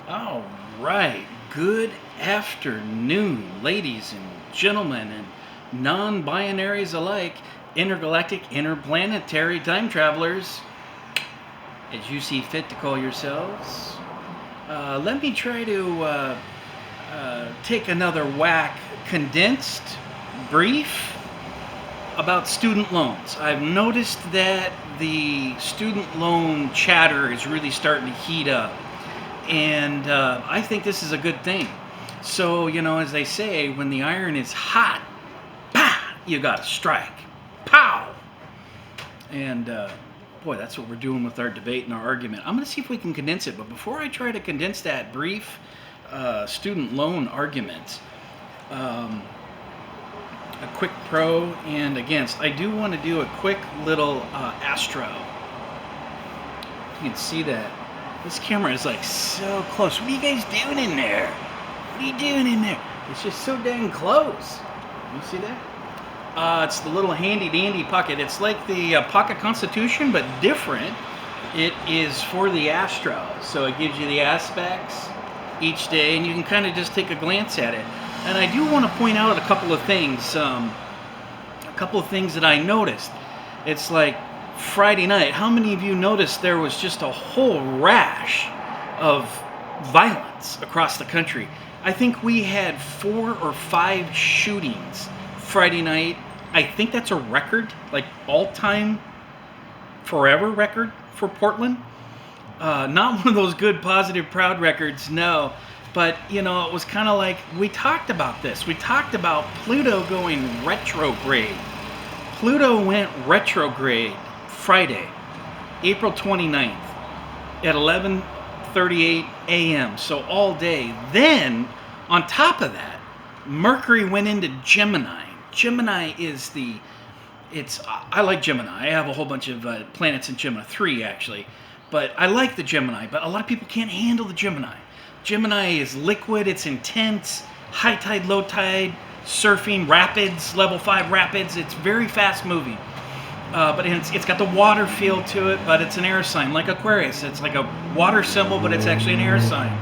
All right. Good afternoon, ladies and gentlemen, and non binaries alike, intergalactic, interplanetary time travelers, as you see fit to call yourselves. Let me try to take another whack, condensed, brief, about student loans. I've noticed that the student loan chatter is really starting to heat up. And I think this is a good thing. So, as they say, when the iron is hot, bah, you got to strike. Pow! And boy, that's what we're doing with our debate and our argument. I'm going to see if we can condense it. But before I try to condense that brief student loan argument, a quick pro and against. I do want to do a quick little astro. You can see that. This camera is like so close. What are you guys doing in there? What are you doing in there? It's just so dang close. You see that? It's the little handy dandy pocket. It's like the pocket Constitution, but different. It is for the astro. So it gives you the aspects each day, and you can kind of just take a glance at it. And I do want to point out a couple of things. A couple of things that I noticed. It's like Friday night, how many of you noticed there was just a whole rash of violence across the country? I think we had 4 or 5 shootings Friday night. I think that's a record, like all-time, forever record for Portland. Not one of those good, positive, proud records, no. But, it was kind of like, we talked about this. We talked about Pluto going retrograde. Pluto went retrograde Friday, April 29th at 11:38 a.m. So all day. Then, on top of that, Mercury went into Gemini. Gemini is I like Gemini. I have a whole bunch of planets in Gemini, 3 actually. But I like the Gemini, but a lot of people can't handle the Gemini. Gemini is liquid, it's intense, high tide, low tide, surfing, rapids, level 5 rapids. It's very fast moving. But it's got the water feel to it, but it's an air sign, like Aquarius. It's like a water symbol, but it's actually an air sign.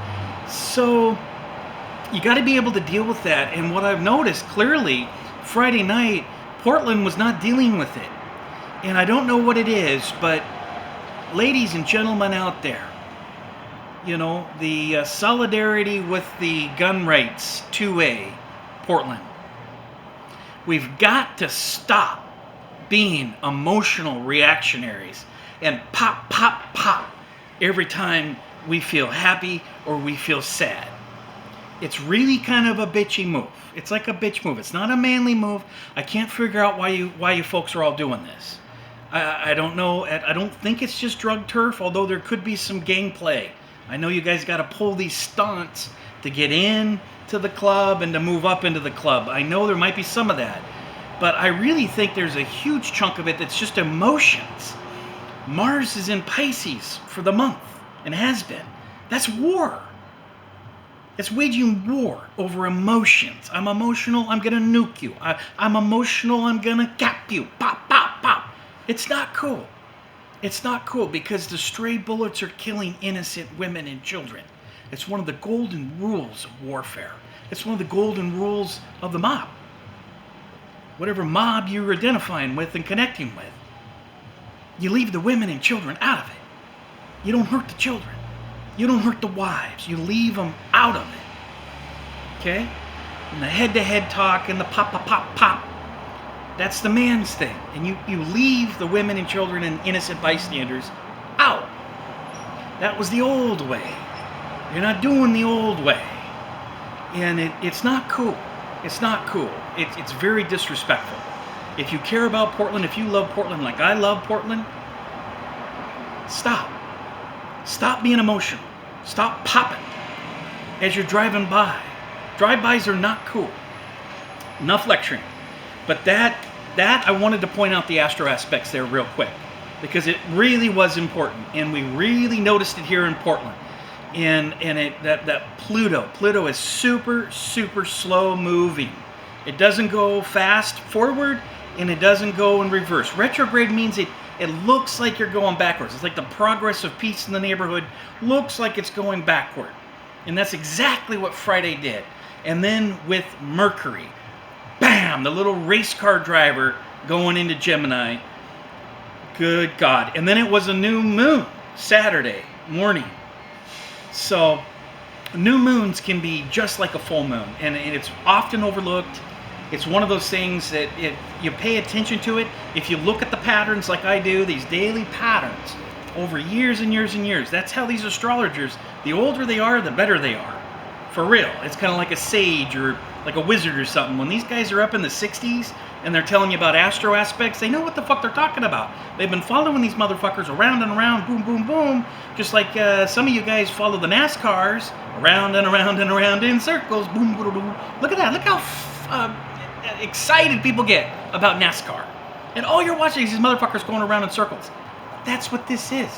So you got to be able to deal with that. And what I've noticed clearly, Friday night, Portland was not dealing with it. And I don't know what it is, but ladies and gentlemen out there, the solidarity with the gun rights 2A, Portland. We've got to stop being emotional reactionaries and pop, pop, pop every time we feel happy or we feel sad. It's really kind of a bitchy move. It's like a bitch move. It's not a manly move. I can't figure out why you folks are all doing this. I don't know. I don't think it's just drug turf, although there could be some gang play. I know you guys got to pull these stunts to get in to the club and to move up into the club. I know there might be some of that. But I really think there's a huge chunk of it that's just emotions. Mars is in Pisces for the month and has been. That's war. It's waging war over emotions. I'm emotional, I'm going to nuke you. I'm emotional, I'm going to cap you. Pop, pop, pop. It's not cool. It's not cool because the stray bullets are killing innocent women and children. It's one of the golden rules of warfare. It's one of the golden rules of the mob. Whatever mob you're identifying with and connecting with, you leave the women and children out of it. You don't hurt the children. You don't hurt the wives. You leave them out of it. Okay? And the head-to-head talk and the pop, pop, pop, pop, that's the man's thing. And you leave the women and children and innocent bystanders out. That was the old way. You're not doing the old way. And it's not cool. It's not cool. It's very disrespectful. If you care about Portland, if you love Portland like I love Portland, stop. Stop being emotional. Stop popping as you're driving by. Drive-bys are not cool. Enough lecturing. But that I wanted to point out the astro aspects there real quick because it really was important and we really noticed it here in Portland. And that Pluto is super, super slow moving. It doesn't go fast forward and it doesn't go in reverse. Retrograde means it looks like you're going backwards. It's like the progress of peace in the neighborhood looks like it's going backward. And that's exactly what Friday did. And then with Mercury, bam, the little race car driver going into Gemini. Good God. And then it was a new moon, Saturday morning. So new moons can be just like a full moon, and it's often overlooked. It's one of those things that you pay attention to it. If you look at the patterns like I do, these daily patterns, over years and years and years, that's how these astrologers, the older they are, the better they are. For real. It's kind of like a sage or like a wizard or something. When these guys are up in the 60s and they're telling you about astro aspects, they know what the fuck they're talking about. They've been following these motherfuckers around and around, boom, boom, boom, just like some of you guys follow the NASCARs around and around and around in circles, boom, boom, boom. Look at that. Look how excited people get about NASCAR. And all you're watching is these motherfuckers going around in circles. That's what this is.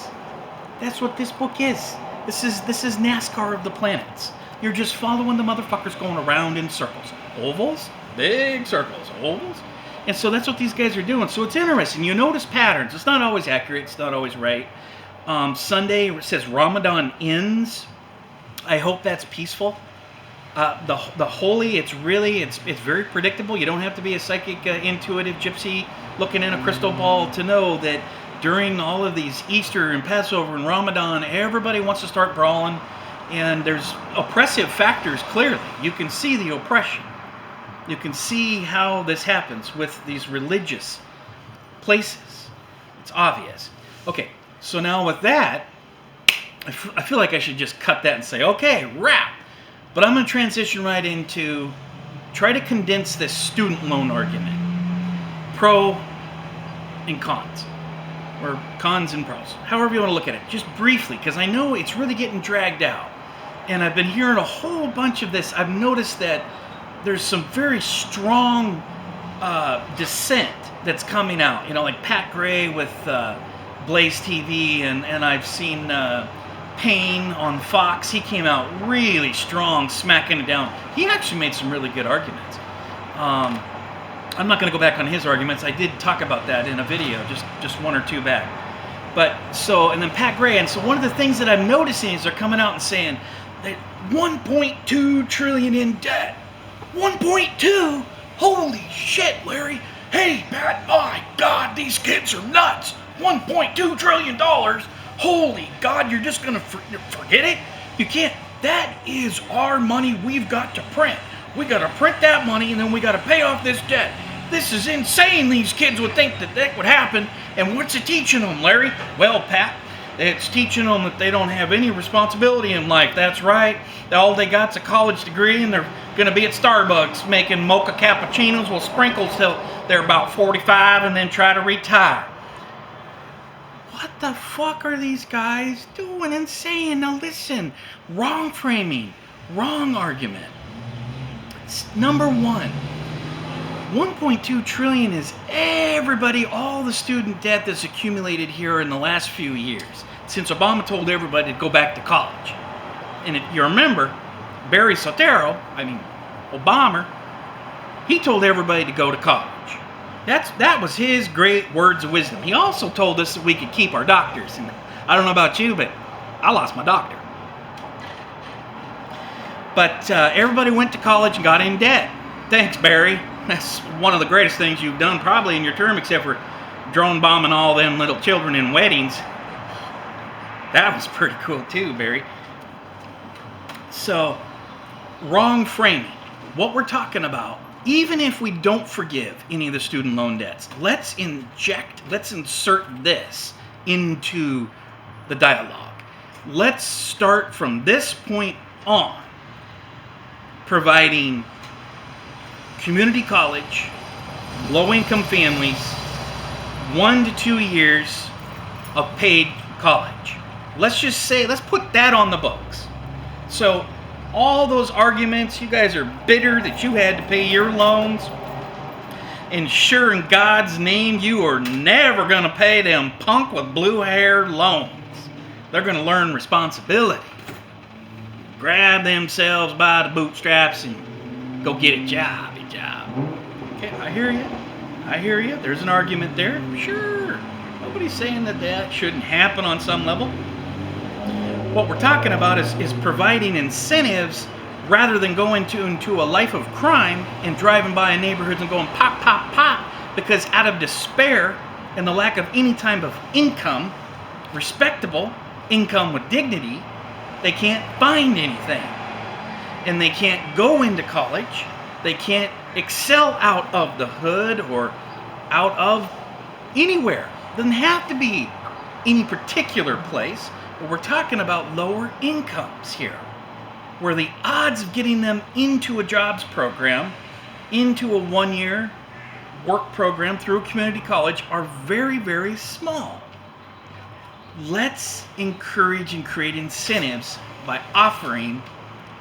That's what this book is. This is NASCAR of the planets. You're just following the motherfuckers going around in circles. Ovals, big circles, ovals. And so that's what these guys are doing. So it's interesting. You notice patterns. It's not always accurate. It's not always right. Sunday it says Ramadan ends. I hope that's peaceful. The holy, it's very predictable. You don't have to be a psychic, intuitive gypsy looking in a crystal ball to know that during all of these Easter and Passover and Ramadan, everybody wants to start brawling. And there's oppressive factors, clearly. You can see the oppression. You can see how this happens with these religious places. It's obvious. Okay, so now with that, I feel like I should just cut that and say, okay, wrap. But I'm going to transition right into, try to condense this student loan argument. Pro and cons. Or cons and pros. However you want to look at it. Just briefly, because I know it's really getting dragged out. And I've been hearing a whole bunch of this. I've noticed that there's some very strong dissent that's coming out. You know, like Pat Gray with Blaze TV, and I've seen Payne on Fox. He came out really strong, smacking it down. He actually made some really good arguments. I'm not going to go back on his arguments. I did talk about that in a video, just one or two back. But so, and then Pat Gray, and so one of the things that I'm noticing is they're coming out and saying that 1.2 trillion in debt. 1.2? Holy shit, Larry. Hey, Pat, my God, these kids are nuts. $1.2 trillion. Holy God, you're just going to forget it? You can't. That is our money we've got to print. We got to print that money, and then we got to pay off this debt. This is insane. These kids would think that would happen. And what's it teaching them, Larry? Well, Pat, it's teaching them that they don't have any responsibility in life. That's right. All they got's a college degree, and they're going to be at Starbucks making mocha cappuccinos with sprinkles till they're about 45 and then try to retire. What the fuck are these guys doing and saying? Now listen, wrong framing, wrong argument. Number one, 1.2 trillion is everybody, all the student debt that's accumulated here in the last few years, since Obama told everybody to go back to college. And you remember, Barry Soetoro, Obama, he told everybody to go to college. That was his great words of wisdom. He also told us that we could keep our doctors. And I don't know about you, but I lost my doctor. But everybody went to college and got in debt. Thanks, Barry. That's one of the greatest things you've done probably in your term, except for drone bombing all them little children in weddings. That was pretty cool too, Barry. So, wrong framing. What we're talking about, even if we don't forgive any of the student loan debts, let's insert this into the dialogue. Let's start from this point on providing community college, low-income families, 1 to 2 years of paid college. Let's just say, let's put that on the books. So all those arguments, you guys are bitter that you had to pay your loans, and sure in God's name, you are never going to pay them punk with blue hair loans. They're going to learn responsibility. Grab themselves by the bootstraps and go get a job. Okay, I hear you. There's an argument there. Sure. Nobody's saying that shouldn't happen on some level. What we're talking about is providing incentives rather than going into a life of crime and driving by a neighborhood and going pop, pop, pop, because out of despair and the lack of any type of income, respectable income with dignity, they can't find anything. And they can't go into college. They can't excel out of the hood or out of anywhere. Doesn't have to be any particular place, but we're talking about lower incomes here, where the odds of getting them into a jobs program, into a one-year work program through a community college are very, very small. Let's encourage and create incentives by offering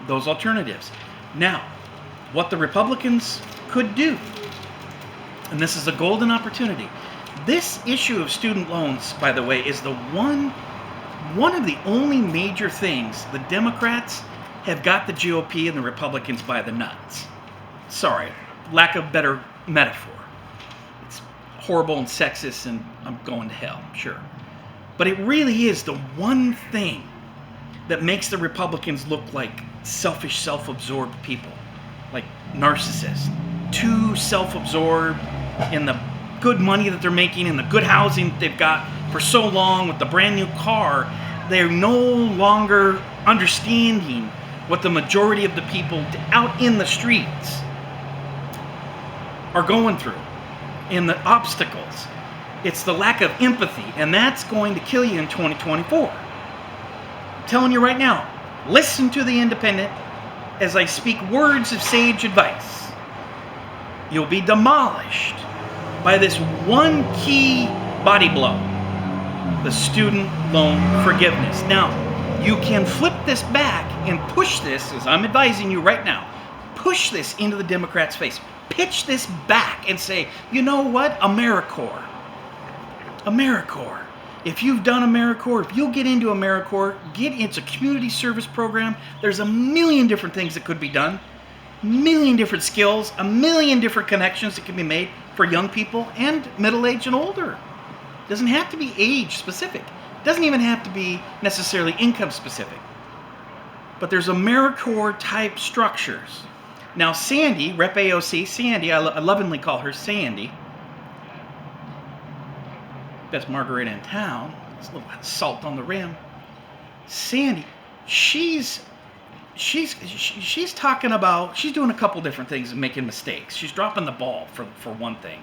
those alternatives. Now, what the Republicans could do, and this is a golden opportunity. This issue of student loans, by the way, is the one of the only major things the Democrats have got the GOP and the Republicans by the nuts. Sorry, lack of better metaphor. It's horrible and sexist, and I'm going to hell, sure. But it really is the one thing that makes the Republicans look like selfish, self-absorbed people, like narcissists, too self-absorbed in the good money that they're making and the good housing that they've got for so long with the brand new car. They're no longer understanding what the majority of the people out in the streets are going through and the obstacles. It's the lack of empathy, and that's going to kill you in 2024. I'm telling you right now, listen to The Independent as I speak words of sage advice. You'll be demolished by this one key body blow, the student loan forgiveness. Now, you can flip this back and push this, as I'm advising you right now, push this into the Democrats' face. Pitch this back and say, you know what? AmeriCorps. AmeriCorps. If you've done AmeriCorps, if you'll get into AmeriCorps, it's a community service program. There's a million different things that could be done, a million different skills, a million different connections that can be made for young people and middle-aged and older. It doesn't have to be age-specific. It doesn't even have to be necessarily income-specific. But there's AmeriCorps-type structures. Now, Sandy, Rep. AOC, Sandy, I lovingly call her Sandy, best margarita in town. It's a little salt on the rim. Sandy, she's talking about, she's doing a couple different things and making mistakes. She's dropping the ball for one thing,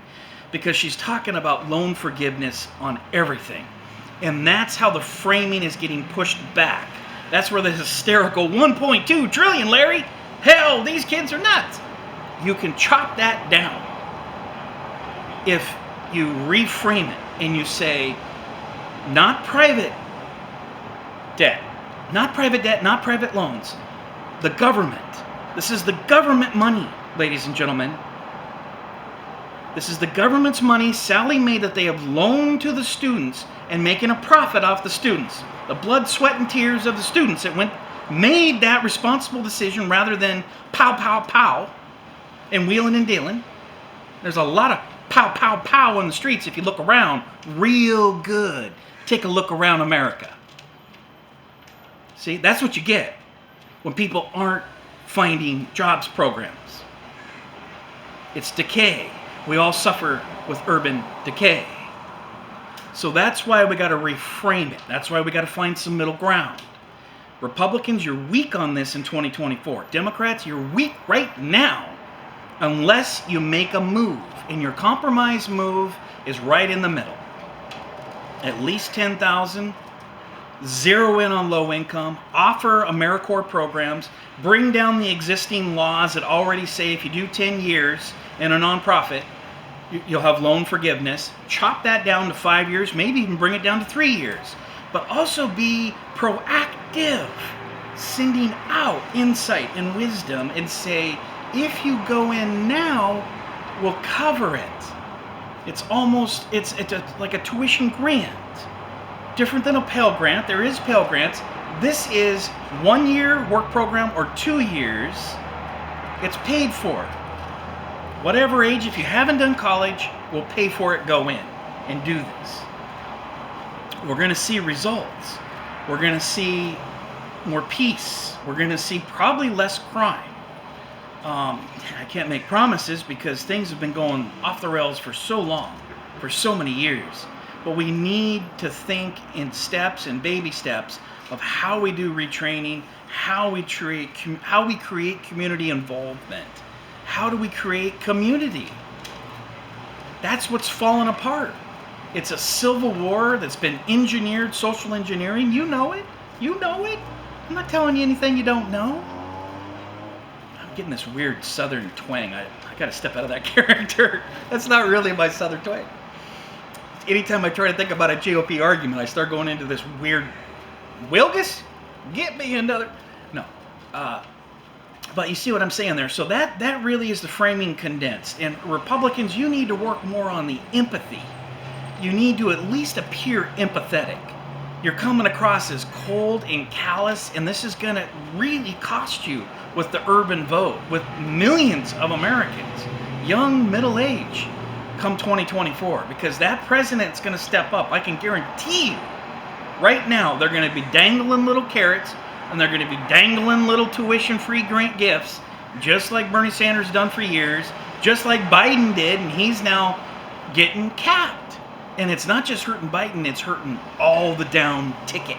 because she's talking about loan forgiveness on everything. And that's how the framing is getting pushed back. That's where the hysterical 1.2 trillion, Larry. Hell, these kids are nuts. You can chop that down if you reframe it and you say, not private debt, not private loans, the government. This is the government money, ladies and gentlemen. This is the government's money Sallie Mae that they have loaned to the students and making a profit off the students. The blood, sweat, and tears of the students that made that responsible decision rather than pow, pow, pow and wheeling and dealing. There's a lot of pow, pow, pow on the streets if you look around real good. Take a look around America. See, that's what you get when people aren't finding jobs programs. It's decay. We all suffer with urban decay. So that's why we got to reframe it. That's why we got to find some middle ground. Republicans, you're weak on this in 2024. Democrats, you're weak right now unless you make a move. And your compromise move is right in the middle. At least $10,000, zero in on low income, offer AmeriCorps programs, bring down the existing laws that already say if you do 10 years in a nonprofit, you'll have loan forgiveness. Chop that down to 5 years, maybe even bring it down to 3 years. But also be proactive, sending out insight and wisdom and say, if you go in now, we'll cover it. It's like a tuition grant. Different than a Pell Grant. There is Pell Grants. This is 1 year work program or 2 years. It's paid for. Whatever age, if you haven't done college, we'll pay for it, go in and do this. We're going to see results. We're going to see more peace. We're going to see probably less crime. I can't make promises because things have been going off the rails for so long, for so many years. But we need to think in steps and baby steps of how we do retraining, how we create community involvement. How do we create community? That's what's fallen apart. It's a civil war that's been engineered, social engineering. You know it. You know it. I'm not telling you anything you don't know. I'm getting this weird southern twang. I got to step out of that character. That's not really my southern twang. Anytime I try to think about a GOP argument, I start going into this weird, Wilgus, get me another. No. But you see what I'm saying there. So that really is the framing condensed. And Republicans, you need to work more on the empathy. You need to at least appear empathetic. You're coming across as cold and callous, and this is going to really cost you with the urban vote, with millions of Americans, young, middle age, come 2024, because that president's going to step up. I can guarantee you, right now, they're going to be dangling little carrots, and they're going to be dangling little tuition-free grant gifts, just like Bernie Sanders done for years, just like Biden did, and he's now getting capped. And it's not just hurting Biden, it's hurting all the down ticket.